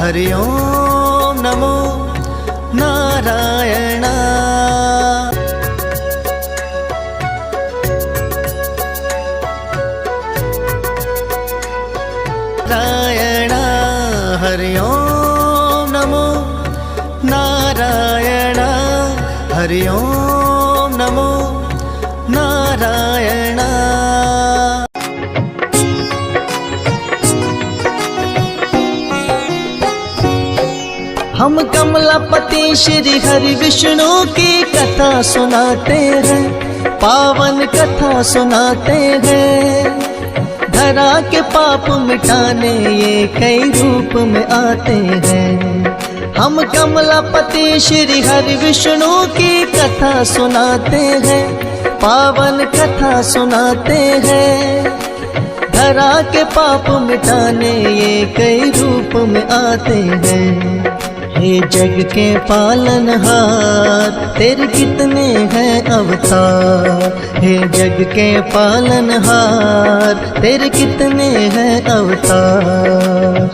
हरि ओम नमो नारायण। नारायण हरि ओम नमो नारायण। हरि ओम नमो नारायण। हम कमलापति श्री हरि विष्णु की कथा सुनाते हैं, पावन कथा सुनाते हैं। धरा के पाप मिटाने ये कई रूप में आते हैं। हम कमलापति श्री हरि विष्णु की कथा सुनाते हैं, पावन कथा सुनाते हैं। धरा के पाप मिटाने ये कई रूप में आते हैं। हे जग के पालनहार तेरे कितने हैं अवतार। हे जग के पालनहार तेरे कितने हैं अवतार।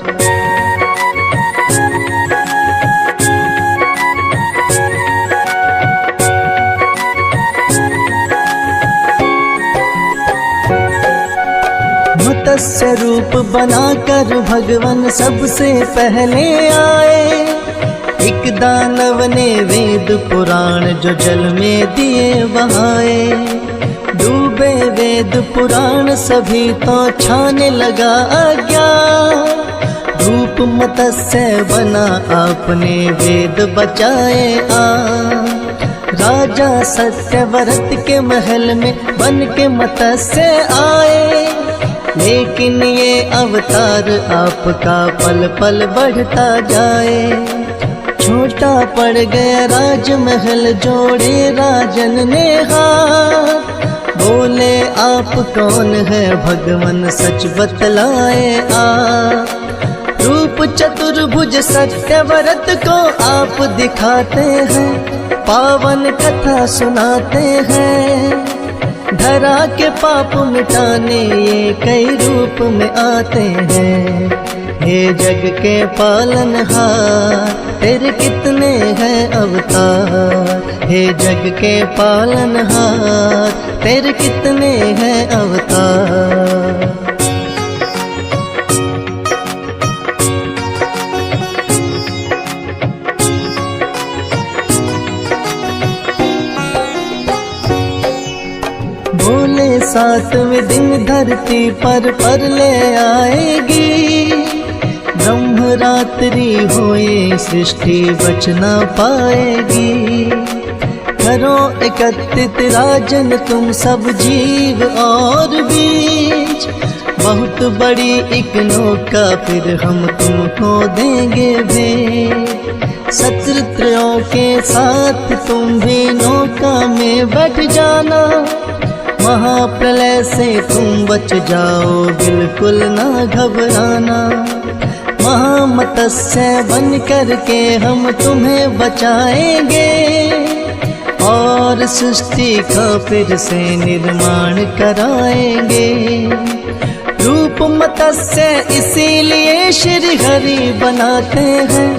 मत्स्य रूप बनाकर भगवान सबसे पहले आए। एक दानव ने वेद पुराण जो जल में दिए बहाए। डूबे वेद पुराण सभी तो छाने लगा अज्ञान। रूप मत्स्य बना आपने वेद बचाए आ। राजा सत्यव्रत के महल में बन के मत्स्य आए। लेकिन ये अवतार आपका पल पल बढ़ता जाए। छोटा पड़ गया राजमहल जोड़े राजन ने हाथ। बोले आप कौन है भगवान सच बतलाए आ। रूप चतुर्भुज सत्यव्रत को आप दिखाते हैं, पावन कथा सुनाते हैं। धरा के पाप मिटाने ये कई रूप में आते हैं। हे जग के पालनहार तेरे कितने हैं अवतार। हे जग के पालनहार तेरे कितने हैं अवतार। बोले 7वें दिन धरती पर ले आएगी। ब्रह्म रात्रि होए सृष्टि बचना पाएगी। करो एकत्रित राजन तुम सब जीव और बीज। बहुत बड़ी एक नौका फिर हम तुमको देंगे भेंट। शत्रुओं के साथ तुम भी नौका में बैठ जाना। महाप्रलय से तुम बच जाओ बिल्कुल ना घबराना। महामत्स्य बन करके हम तुम्हें बचाएंगे। और सृष्टि का फिर से निर्माण कराएंगे। रूप मत्स्य इसीलिए श्री हरि बनाते हैं,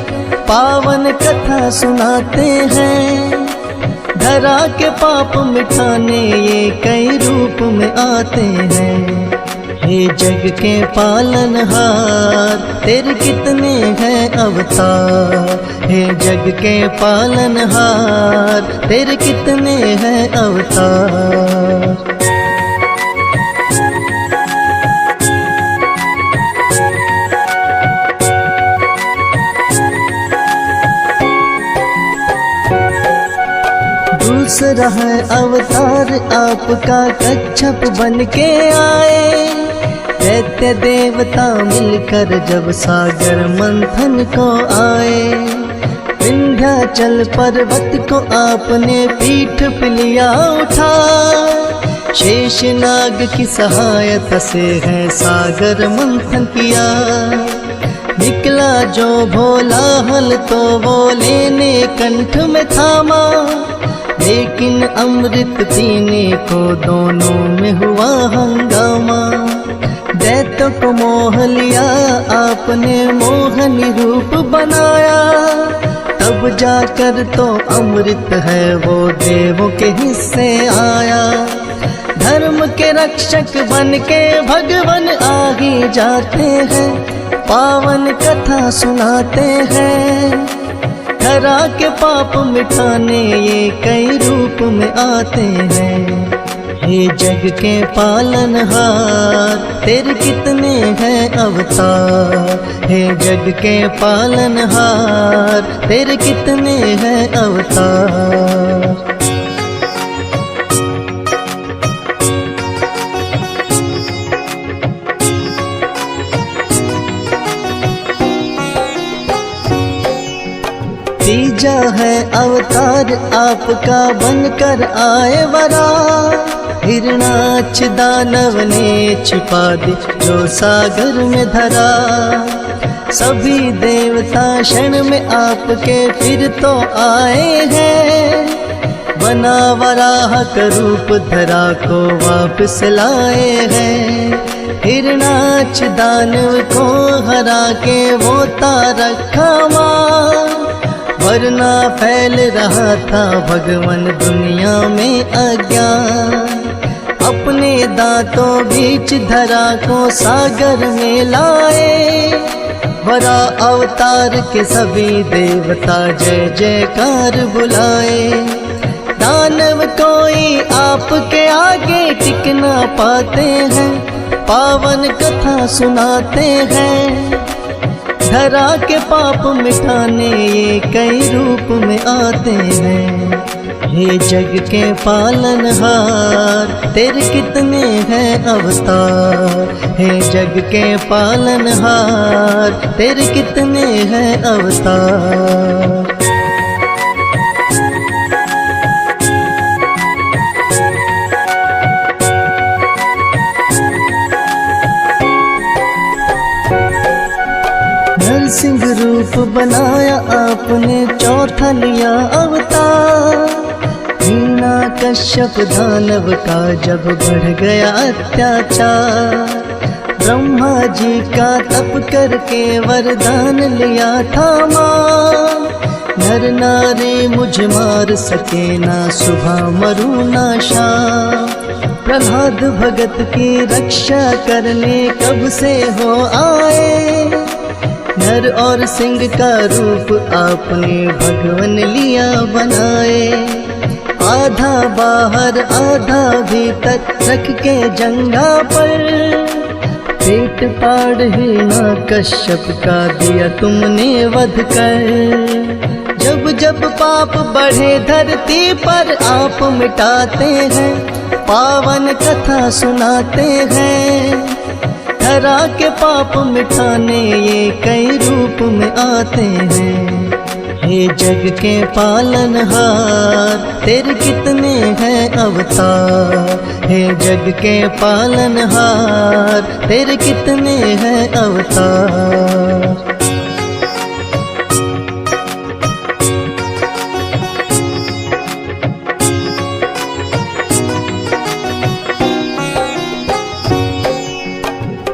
पावन कथा सुनाते हैं। धरा के पाप मिटाने ये कई रूप में आते हैं। हे जग के पालनहार तेरे कितने हैं अवतार। हे जग के पालनहार तेरे कितने हैं अवतार। दूसरा है अवतार आपका कच्छप बन के आए। दैत्य देवता मिलकर जब सागर मंथन को आए। विंध्याचल पर्वत को आपने पीठ पे लिया उठा। शेषनाग की सहायता से है सागर मंथन किया। निकला जो भोला हल तो वो लेने कंठ में थामा। लेकिन अमृत पीने को दोनों में हुआ हंगामा। दैत्य को मोह लिया आप आपने मोहनी रूप बनाया, तब जाकर तो अमृत है वो देवों के हिस्से आया। धर्म के रक्षक बन के भगवान आ ही जाते हैं, पावन कथा सुनाते हैं। धरा के पाप मिटाने ये कई रूप में आते हैं। हे जग के पालनहार तेरे कितने हैं अवतार, हे जग के पालनहार तेरे कितने हैं अवतार। तीजा है अवतार आपका बनकर आए वरा, हिरणाक्ष दानव ने छिपा दी जो सागर में धरा। सभी देवता क्षण में आपके फिर तो आए हैं, बना वराह का रूप धरा को वापस लाए हैं। हिरणाक्ष दानव को हरा के वो तारखा मां, वरना फैल रहा था भगवान दुनिया में अज्ञान। अपने दांतों बीच धरा को सागर में लाए, वरा अवतार के सभी देवता जय जयकार बुलाए। दानव कोई आपके आगे टिक ना पाते हैं, पावन कथा सुनाते हैं। धरा के पाप मिटाने ये कई रूप में आते हैं। हे जग के पालनहार तेरे कितने हैं अवतार, हे जग के पालनहार तेरे कितने हैं अवतार। नरसिंह रूप बनाया आपने चौथा लिया अवतार। हीना कश्यप दानव का जब बढ़ गया अत्याचार, ब्रह्मा जी का तप करके वरदान लिया था मां। नर नारी मुझे मार सके ना सुबह मरू ना शाम। प्रहलाद भगत की रक्षा करने कब से हो आए, नर और सिंह का रूप आपने भगवान लिया बनाए। आधा बाहर आधा भीतर रख के जंगा पर, पेट पाड़ हिना कश्यप का दिया तुमने वध कर। जब जब पाप बढ़े धरती पर आप मिटाते हैं, पावन कथा सुनाते हैं। धरा के पाप मिटाने ये कई रूप में आते हैं। हे जग के पालनहार तेरे कितने हैं अवतार, हे जग के पालनहार तेरे कितने हैं अवतार।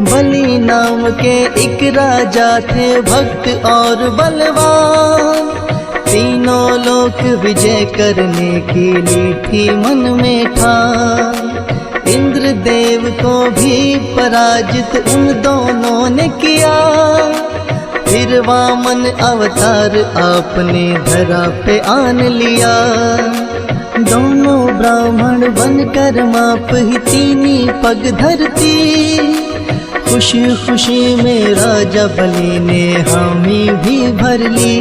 बलि नाम के एक राजा थे भक्त और बलवान, तीनों लोक विजय करने की ली थी मन में ठान। इंद्र देव को भी पराजित उन दोनों ने किया, फिर वामन अवतार आपने धरा पे आन लिया। दोनों ब्राह्मण बनकर माप ही तीनी पग धरती, खुशी खुशी में राजा बलि ने हामी भी भर ली।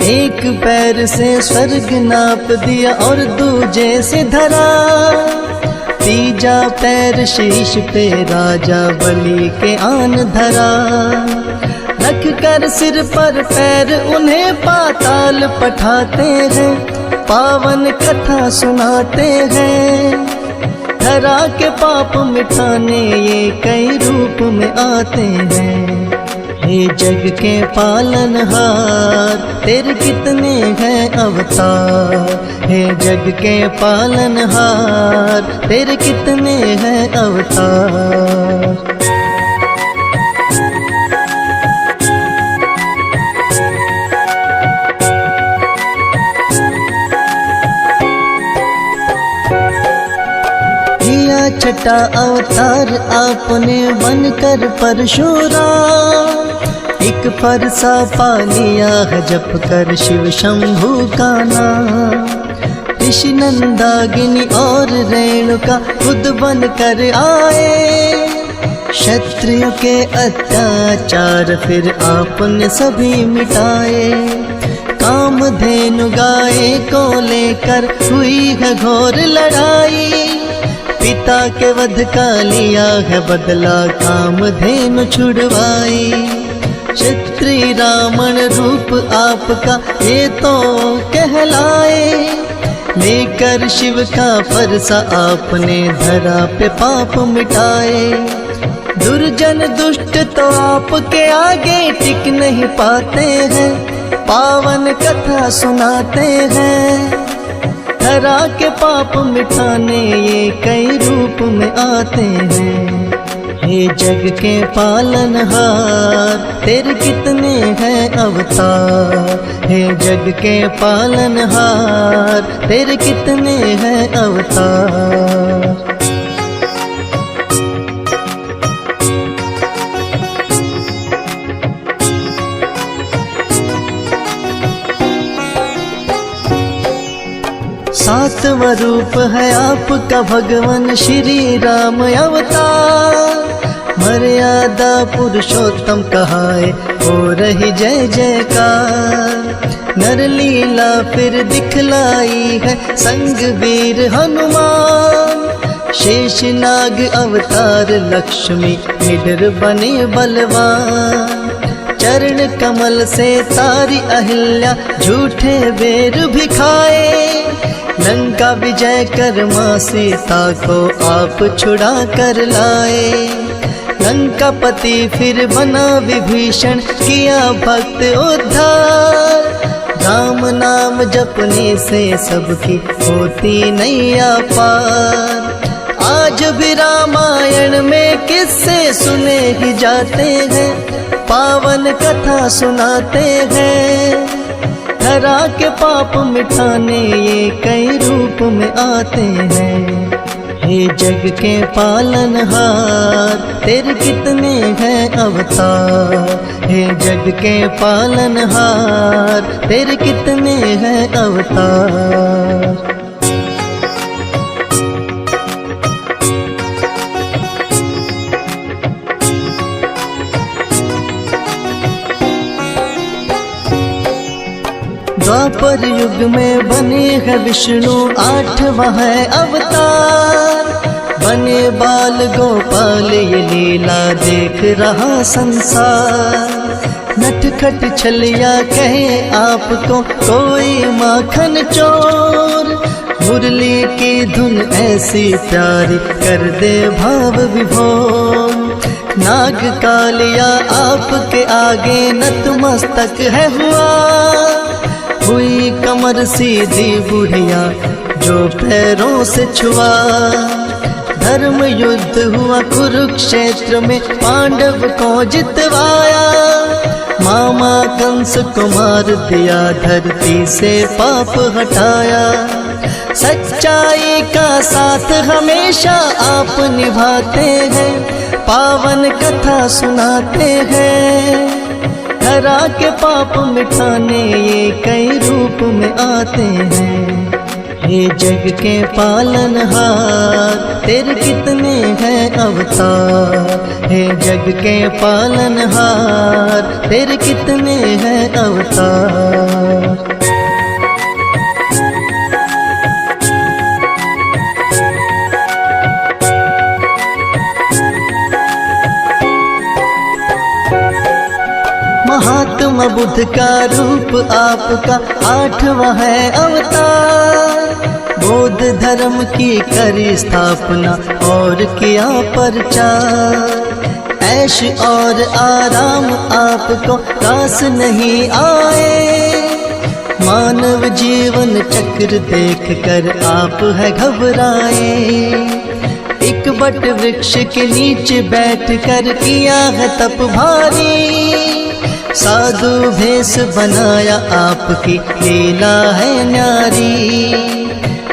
एक पैर से स्वर्ग नाप दिया और दूजे से धरा, तीजा पैर शीश पे राजा बलि के आन धरा। रख कर सिर पर पैर उन्हें पाताल पठाते हैं, पावन कथा सुनाते हैं। धरा के पाप मिटाने ये कई रूप में आते हैं। हे जग के पालनहार तेरे कितने हैं अवतार, हे जग के पालनहार तेरे कितने हैं अवतार। छठा अवतार आपने बनकर परशुराम, एक फरसा पा लिया है जप कर शिव शंभू का नाम। ऋषि नंदागिनी और रेणुका खुद बन कर आए, क्षत्रियों के अत्याचार फिर आपने सभी मिटाए। कामधेनु गाय को लेकर हुई है घोर लड़ाई, पिता के वध का लिया है बदला कामधेनु छुड़वाई। क्षत्रिय रावण रूप आपका ये तो कहलाए, लेकर शिव का फरसा आपने धरा पे पाप मिटाए। दुर्जन दुष्ट तो आपके आगे टिक नहीं पाते हैं, पावन कथा सुनाते हैं। धरा के पाप मिटाने ये कई रूप में आते हैं। हे जग के पालनहार तेरे कितने हैं अवतार, हे जग के पालनहार तेरे कितने हैं अवतार। सातवां रूप है आपका भगवान श्री राम अवतार, मर्यादा पुरुषोत्तम कहाए हो रही जय जयकार। नर लीला फिर दिखलाई है संग वीर हनुमान, शेषनाग अवतार लक्ष्मी निडर बने बलवान। चरण कमल से तारी अहिल्या झूठे बेर भी खाए, लंका विजय कर मां सीता को आप छुड़ा कर लाए। लंकापति फिर बना विभीषण किया भक्त उद्धार, राम नाम जपने से सबकी होती नैया पार। आज भी रामायण में किस्से सुने ही जाते हैं, पावन कथा सुनाते हैं। धरा के पाप मिटाने ये कई रूप में आते हैं। हे जग के पालनहार तेरे कितने हैं अवतार, हे जग के पालनहार तेरे कितने हैं अवतार। द्वापर युग में बने है विष्णु 8वां है अवतार, बने बाल गोपाल ये लीला देख रहा संसार। नटखट छलिया कहे आपको कोई माखन चोर, मुरली की धुन ऐसी प्यारी कर दे भाव विभोर। नाग कालिया आपके आगे नतमस्तक है हुआ, हुई कमर सीधी बुढ़िया जो पैरों से छुआ। धर्म युद्ध हुआ कुरुक्षेत्र में पांडव को जितवाया, मामा कंस को मार दिया धरती से पाप हटाया। सच्चाई का साथ हमेशा आप निभाते हैं, पावन कथा सुनाते हैं। धरा के पाप मिटाने ये कई रूप में आते हैं। हे जग के पालनहार तेरे कितने हैं अवतार, हे जग के पालनहार तेरे कितने हैं अवतार। महात्मा बुद्ध का रूप आपका 8वां है अवतार, बौद्ध धर्म की करी स्थापना और किया प्रचार। ऐश और आराम आपको रास नहीं आए, मानव जीवन चक्र देख कर आप है घबराए। एक बट वृक्ष के नीचे बैठ कर किया है तप भारी, साधु भेष बनाया आपकी लीला है न्यारी।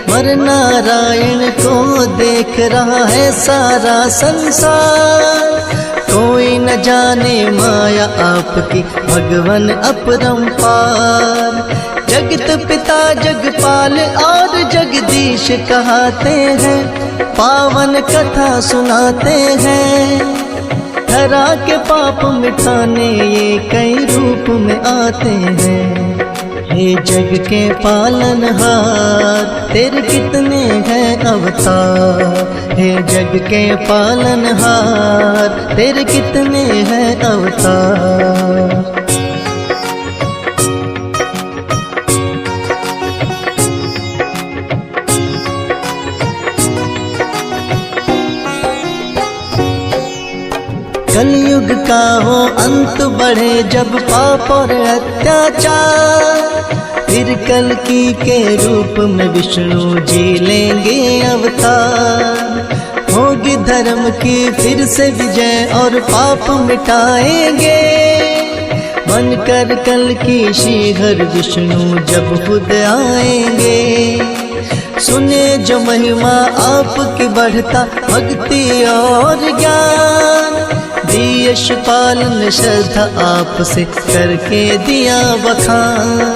मर नारायण को देख रहा है सारा संसार। कोई न जाने माया आपकी भगवन अपरंपार। जगत पिता जगपाल और जगदीश कहते हैं, पावन कथा सुनाते हैं। धरा के पाप मिटाने ये कई रूप में आते हैं। हे जग के पालनहार तेरे कितने हैं अवतार। हे जग के पालनहार तेरे कितने हैं अवतार। कलयुग का हो अंत बढ़े जब पाप और अत्याचार। फिर कल्कि के रूप में विष्णु जी लेंगे अवतार। होगी धर्म की फिर से विजय और पाप मिटाएंगे। बनकर कल्कि श्रीहरि विष्णु जब खुद आएंगे। सुने जो महिमा आपकी बढ़ता भक्ति और ज्ञान। दियश पालन श्रद्धा आपसे करके दिया बखान।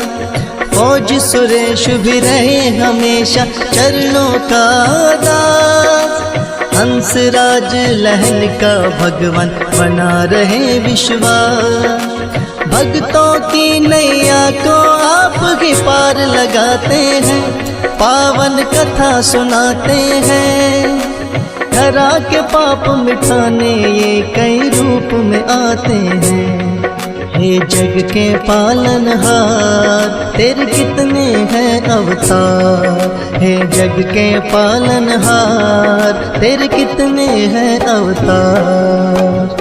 फौज सुरेश भी रहे हमेशा चरणों का दास। हंसराज लहन का भगवान बना रहे विश्वास। भक्तों की नैया को आप ही पार लगाते हैं। पावन कथा सुनाते हैं। धरा के पाप मिटाने ये कई रूप में आते हैं। हे जग के पालनहार तेरे कितने हैं अवतार। हे जग के पालनहार तेरे कितने हैं अवतार।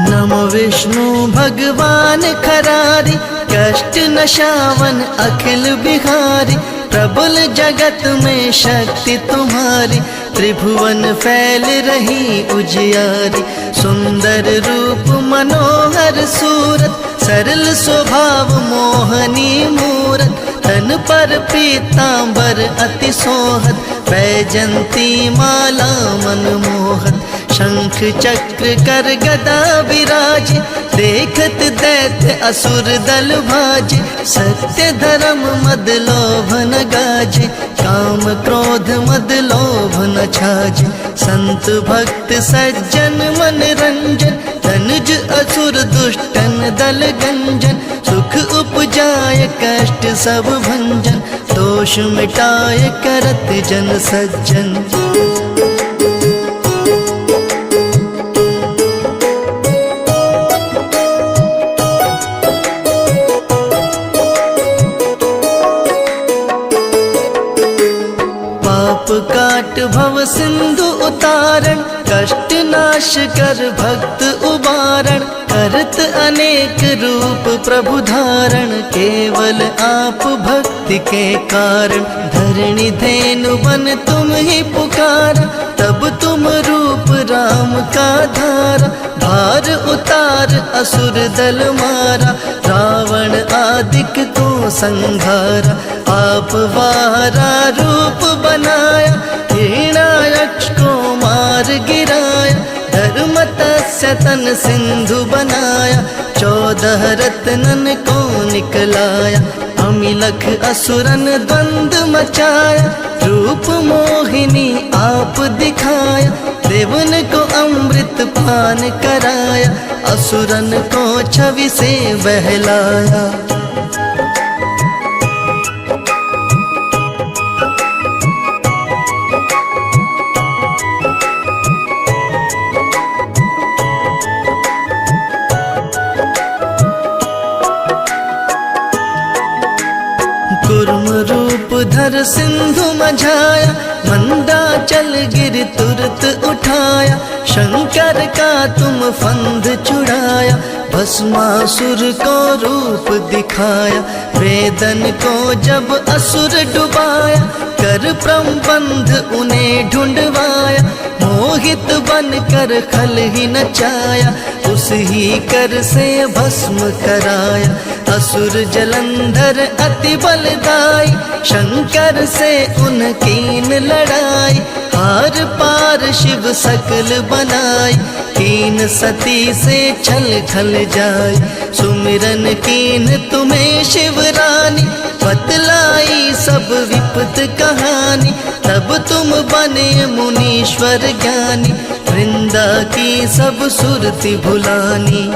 नमो विष्णु भगवान खरारी, कष्ट नशावन अखिल बिहारी। प्रबल जगत में शक्ति तुम्हारी, त्रिभुवन फैल रही उजियारी। सुंदर रूप मनोहर सूरत, सरल स्वभाव मोहनी मूरत। तन पर पीतांबर अति सोहत, वैजंती माला मनमोहत। शंख चक्र कर गदा विराज, देखत दैत्य असुर दल भाज। सत्य धर्म मद लोभ न गाजे, काम क्रोध मद लोभ न छाजे। संत भक्त सज्जन मन रंजन, धनुज असुर दुष्टन दल गंजन। सुख उपजाय कष्ट सब भंजन, दोष मिटाय करत जन सज्जन। काट भव सिंधु उतारण, कष्ट नाश कर भक्त उबारण। करत अनेक रूप प्रभु धारण, केवल आप भक्ति के कारण। धरणी धेनु बन तुम ही पुकारा, तब तुम रूप राम का धारा। भार उतार असुर दल मारा, रावण आदिक को संघारा। आप वारा रूप बनाया, हिरण्याक्ष को मार गिराया। धर्म तस्य तन सिंधु बनाया, 14 रत्नन को निकलाया। अमिलख असुरन द्वंद मचाया, रूप मोहिनी आप दिखाया। देवन को अमृत पान कराया, असुरन को छवि से बहलाया। कुर्म रूप धर सिंधु मझाया, मंदाचल गिर तुरत उठाया। शंकर का तुम फंद छुड़ाया, भस्मासुर को रूप दिखाया। वेदन को जब असुर डुबाया, कर पर प्रबंध उन्हें ढूंढवाया, मोहित बन कर खल ही नचाया, उस ही कर से भस्म कराया। असुर जलंधर अति बलदाई, शंकर से उनकीन लड़ाई, हार पार शिव सकल बनाई, कीन सती से छल खल जाय। सुमिरन कीन तुम्हें शिवरानी, बतलाई सब विपत कहानी, तब तुम बने मुनीश्वर ज्ञानी, वृंदा की सब सुरति भुलानी।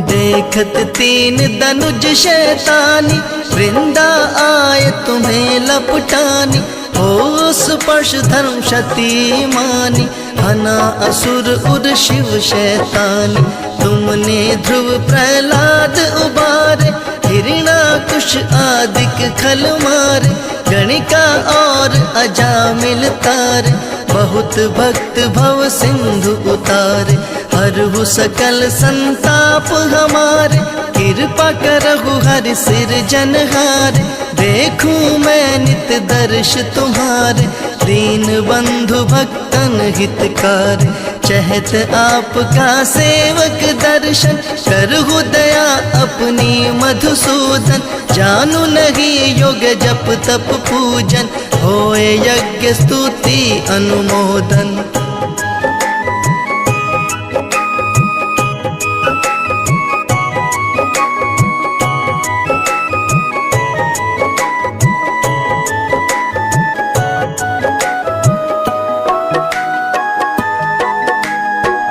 देखत तीन दनुज शैतानी, वृंदा आए तुम्हें लपटानी, हो स्पर्श धर्म शती मानी, हना असुर उर शिव शैतानी। तुमने ध्रुव प्रहलाद उबारे, हिरणाकुश आदिक खल मारे, गणिका और अजामिल तारे, बहुत भक्त भव सिंधु उतारे। हरहु सकल संताप हमारे, कृपा करहु हरि सिर जनहारे। देखूं मैं नित दर्श तुम्हारे, दीन बंधु भक्तन हितकार। चहत आपका सेवक दर्शन, करहु दया अपनी मधुसूदन। जानू नहीं योग जप तप पूजन, होए यज्ञ स्तुति अनुमोदन।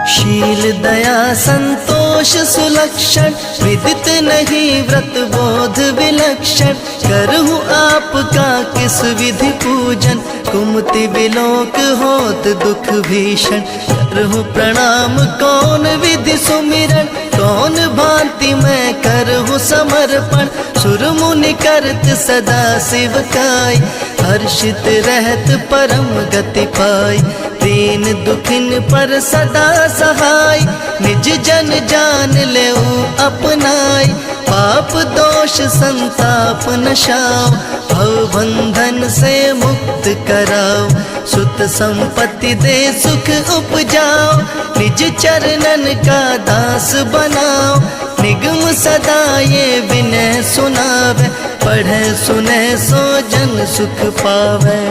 शील दया संतोष सुलक्षण, विदित नहीं व्रत बोध विलक्षण। करहु आपका किस विधि पूजन, कुमति विलोक होत दुख भीषण। करहु प्रणाम कौन विधि सुमिरन, कौन भांति मैं करहु समर्पण। सुर मुनि करत सदा शिवकाय, हर्षित रहत परम गति पाई। दीन दुखिन पर सदा सहाय, निज जन जान लेऊ अपनाई। पाप दोष संताप नशाओ, भव बंधन से मुक्त कराओ। सुत संपत्ति दे सुख उपजाओ, निज चरणन का दास बनाओ। निगम सदा ये विनय सुनावे, पढ़े सुने सो जन सुख पावे।